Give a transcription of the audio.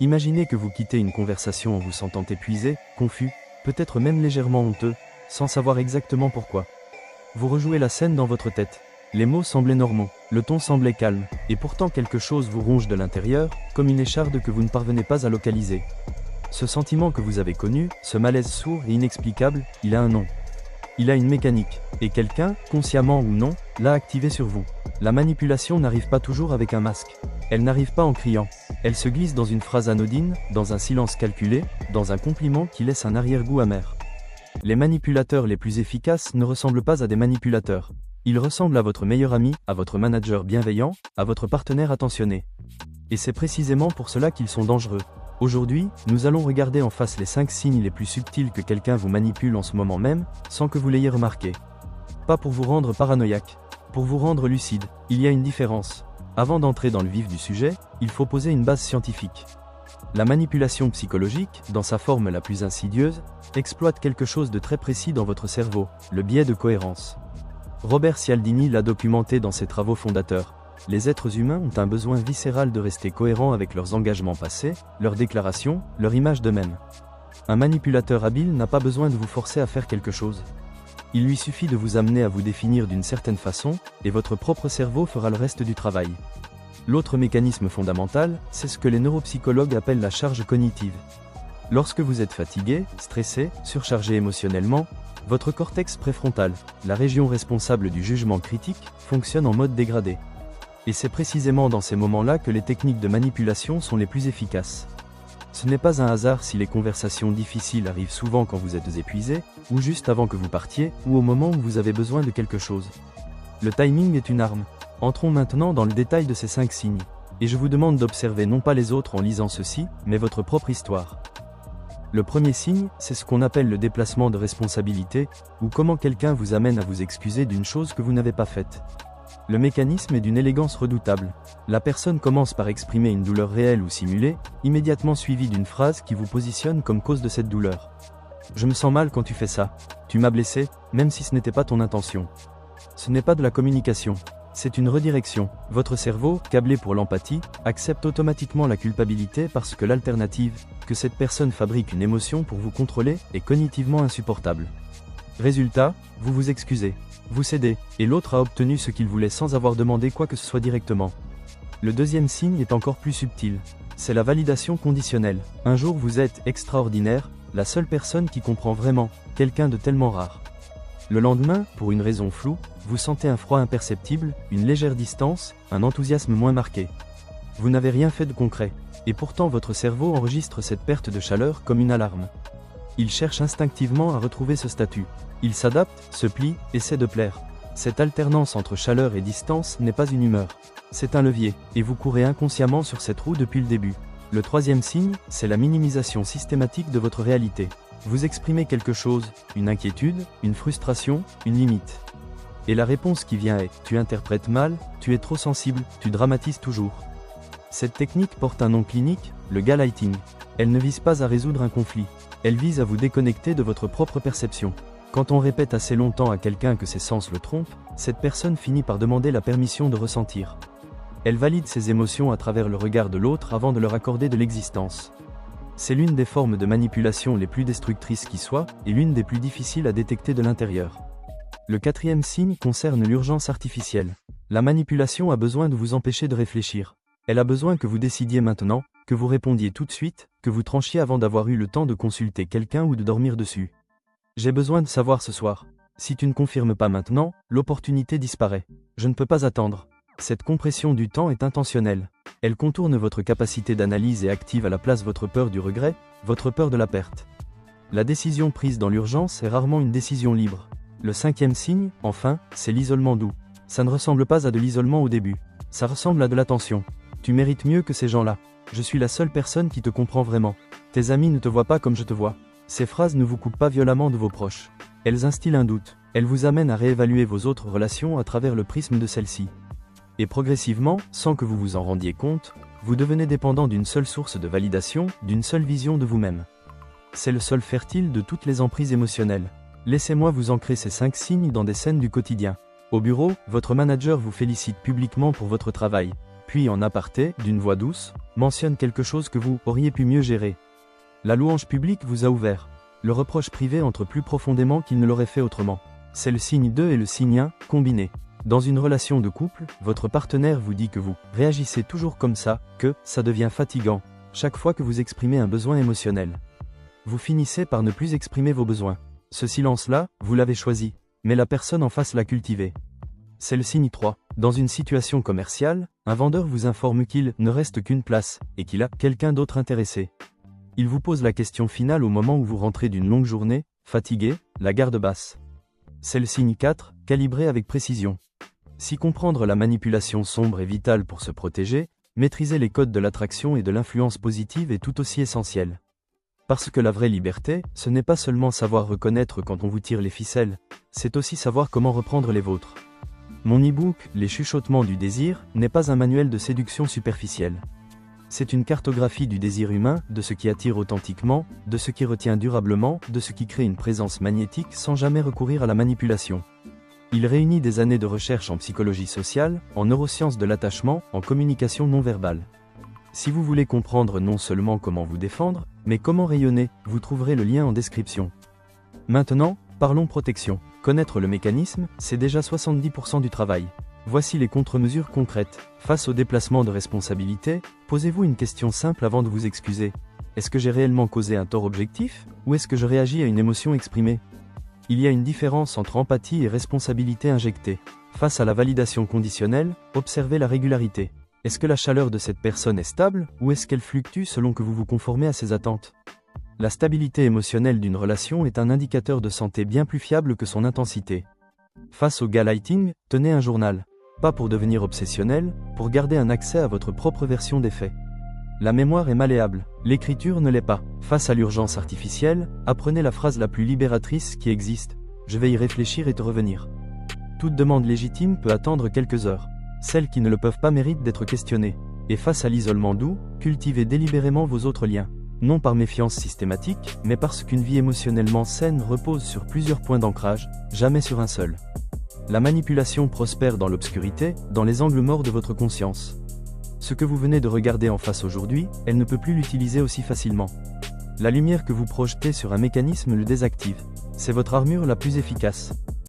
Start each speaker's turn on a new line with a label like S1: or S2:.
S1: Imaginez que vous quittez une conversation en vous sentant épuisé, confus, peut-être même légèrement honteux, sans savoir exactement pourquoi. Vous rejouez la scène dans votre tête. Les mots semblaient normaux, le ton semblait calme, et pourtant quelque chose vous ronge de l'intérieur, comme une écharde que vous ne parvenez pas à localiser. Ce sentiment que vous avez connu, ce malaise sourd et inexplicable, il a un nom. Il a une mécanique, et quelqu'un, consciemment ou non, l'a activé sur vous. La manipulation n'arrive pas toujours avec un masque. Elle n'arrive pas en criant. Elle se glisse dans une phrase anodine, dans un silence calculé, dans un compliment qui laisse un arrière-goût amer. Les manipulateurs les plus efficaces ne ressemblent pas à des manipulateurs. Ils ressemblent à votre meilleur ami, à votre manager bienveillant, à votre partenaire attentionné. Et c'est précisément pour cela qu'ils sont dangereux. Aujourd'hui, nous allons regarder en face les 5 signes les plus subtils que quelqu'un vous manipule en ce moment même, sans que vous l'ayez remarqué. Pas pour vous rendre paranoïaque, pour vous rendre lucide. Il y a une différence. Avant d'entrer dans le vif du sujet, il faut poser une base scientifique. La manipulation psychologique, dans sa forme la plus insidieuse, exploite quelque chose de très précis dans votre cerveau, le biais de cohérence. Robert Cialdini l'a documenté dans ses travaux fondateurs. Les êtres humains ont un besoin viscéral de rester cohérents avec leurs engagements passés, leurs déclarations, leur image d'eux-mêmes. Un manipulateur habile n'a pas besoin de vous forcer à faire quelque chose. Il lui suffit de vous amener à vous définir d'une certaine façon, et votre propre cerveau fera le reste du travail. L'autre mécanisme fondamental, c'est ce que les neuropsychologues appellent la charge cognitive. Lorsque vous êtes fatigué, stressé, surchargé émotionnellement, votre cortex préfrontal, la région responsable du jugement critique, fonctionne en mode dégradé. Et c'est précisément dans ces moments-là que les techniques de manipulation sont les plus efficaces. Ce n'est pas un hasard si les conversations difficiles arrivent souvent quand vous êtes épuisé, ou juste avant que vous partiez, ou au moment où vous avez besoin de quelque chose. Le timing est une arme. Entrons maintenant dans le détail de ces 5 signes. Et je vous demande d'observer non pas les autres en lisant ceci, mais votre propre histoire. Le premier signe, c'est ce qu'on appelle le déplacement de responsabilité, ou comment quelqu'un vous amène à vous excuser d'une chose que vous n'avez pas faite. Le mécanisme est d'une élégance redoutable. La personne commence par exprimer une douleur réelle ou simulée, immédiatement suivie d'une phrase qui vous positionne comme cause de cette douleur. « Je me sens mal quand tu fais ça. Tu m'as blessé, même si ce n'était pas ton intention. » Ce n'est pas de la communication. C'est une redirection. Votre cerveau, câblé pour l'empathie, accepte automatiquement la culpabilité parce que l'alternative, que cette personne fabrique une émotion pour vous contrôler, est cognitivement insupportable. Résultat, vous vous excusez. Vous cédez, et l'autre a obtenu ce qu'il voulait sans avoir demandé quoi que ce soit directement. Le deuxième signe est encore plus subtil. C'est la validation conditionnelle. Un jour vous êtes extraordinaire, la seule personne qui comprend vraiment, quelqu'un de tellement rare. Le lendemain, pour une raison floue, vous sentez un froid imperceptible, une légère distance, un enthousiasme moins marqué. Vous n'avez rien fait de concret, et pourtant votre cerveau enregistre cette perte de chaleur comme une alarme. Il cherche instinctivement à retrouver ce statut. Il s'adapte, se plie, essaie de plaire. Cette alternance entre chaleur et distance n'est pas une humeur. C'est un levier, et vous courez inconsciemment sur cette roue depuis le début. Le troisième signe, c'est la minimisation systématique de votre réalité. Vous exprimez quelque chose, une inquiétude, une frustration, une limite. Et la réponse qui vient est « tu interprètes mal, tu es trop sensible, tu dramatises toujours ». Cette technique porte un nom clinique, le gaslighting. Elle ne vise pas à résoudre un conflit. Elle vise à vous déconnecter de votre propre perception. Quand on répète assez longtemps à quelqu'un que ses sens le trompent, cette personne finit par demander la permission de ressentir. Elle valide ses émotions à travers le regard de l'autre avant de leur accorder de l'existence. C'est l'une des formes de manipulation les plus destructrices qui soit, et l'une des plus difficiles à détecter de l'intérieur. Le quatrième signe concerne l'urgence artificielle. La manipulation a besoin de vous empêcher de réfléchir. Elle a besoin que vous décidiez maintenant, que vous répondiez tout de suite, que vous tranchiez avant d'avoir eu le temps de consulter quelqu'un ou de dormir dessus. J'ai besoin de savoir ce soir. Si tu ne confirmes pas maintenant, l'opportunité disparaît. Je ne peux pas attendre. Cette compression du temps est intentionnelle. Elle contourne votre capacité d'analyse et active à la place votre peur du regret, votre peur de la perte. La décision prise dans l'urgence est rarement une décision libre. Le cinquième signe, enfin, c'est l'isolement doux. Ça ne ressemble pas à de l'isolement au début. Ça ressemble à de l'attention. Tu mérites mieux que ces gens-là. Je suis la seule personne qui te comprend vraiment. Tes amis ne te voient pas comme je te vois. Ces phrases ne vous coupent pas violemment de vos proches. Elles instillent un doute. Elles vous amènent à réévaluer vos autres relations à travers le prisme de celles-ci. Et progressivement, sans que vous vous en rendiez compte, vous devenez dépendant d'une seule source de validation, d'une seule vision de vous-même. C'est le sol fertile de toutes les emprises émotionnelles. Laissez-moi vous ancrer ces 5 signes dans des scènes du quotidien. Au bureau, votre manager vous félicite publiquement pour votre travail. Puis en aparté, d'une voix douce, mentionne quelque chose que vous auriez pu mieux gérer. La louange publique vous a ouvert. Le reproche privé entre plus profondément qu'il ne l'aurait fait autrement. C'est le signe 2 et le signe 1, combinés. Dans une relation de couple, votre partenaire vous dit que vous réagissez toujours comme ça, que ça devient fatigant, chaque fois que vous exprimez un besoin émotionnel. Vous finissez par ne plus exprimer vos besoins. Ce silence-là, vous l'avez choisi, mais la personne en face l'a cultivé. C'est le signe 3. Dans une situation commerciale, un vendeur vous informe qu'il ne reste qu'une place, et qu'il a quelqu'un d'autre intéressé. Il vous pose la question finale au moment où vous rentrez d'une longue journée, fatigué, la garde basse. C'est le signe 4, calibré avec précision. Si comprendre la manipulation sombre est vital pour se protéger, maîtriser les codes de l'attraction et de l'influence positive est tout aussi essentiel. Parce que la vraie liberté, ce n'est pas seulement savoir reconnaître quand on vous tire les ficelles, c'est aussi savoir comment reprendre les vôtres. Mon e-book, Les chuchotements du désir, n'est pas un manuel de séduction superficielle. C'est une cartographie du désir humain, de ce qui attire authentiquement, de ce qui retient durablement, de ce qui crée une présence magnétique sans jamais recourir à la manipulation. Il réunit des années de recherche en psychologie sociale, en neurosciences de l'attachement, en communication non verbale. Si vous voulez comprendre non seulement comment vous défendre, mais comment rayonner, vous trouverez le lien en description. Maintenant, parlons protection. Connaître le mécanisme, c'est déjà 70% du travail. Voici les contre-mesures concrètes. Face au déplacement de responsabilité, posez-vous une question simple avant de vous excuser. Est-ce que j'ai réellement causé un tort objectif, ou est-ce que je réagis à une émotion exprimée ? Il y a une différence entre empathie et responsabilité injectée. Face à la validation conditionnelle, observez la régularité. Est-ce que la chaleur de cette personne est stable, ou est-ce qu'elle fluctue selon que vous vous conformez à ses attentes ? La stabilité émotionnelle d'une relation est un indicateur de santé bien plus fiable que son intensité. Face au gaslighting, tenez un journal. Pas pour devenir obsessionnel, pour garder un accès à votre propre version des faits. La mémoire est malléable, l'écriture ne l'est pas. Face à l'urgence artificielle, apprenez la phrase la plus libératrice qui existe. Je vais y réfléchir et te revenir. Toute demande légitime peut attendre quelques heures. Celles qui ne le peuvent pas méritent d'être questionnées. Et face à l'isolement doux, cultivez délibérément vos autres liens. Non par méfiance systématique, mais parce qu'une vie émotionnellement saine repose sur plusieurs points d'ancrage, jamais sur un seul. La manipulation prospère dans l'obscurité, dans les angles morts de votre conscience. Ce que vous venez de regarder en face aujourd'hui, elle ne peut plus l'utiliser aussi facilement. La lumière que vous projetez sur un mécanisme le désactive. C'est votre armure la plus efficace.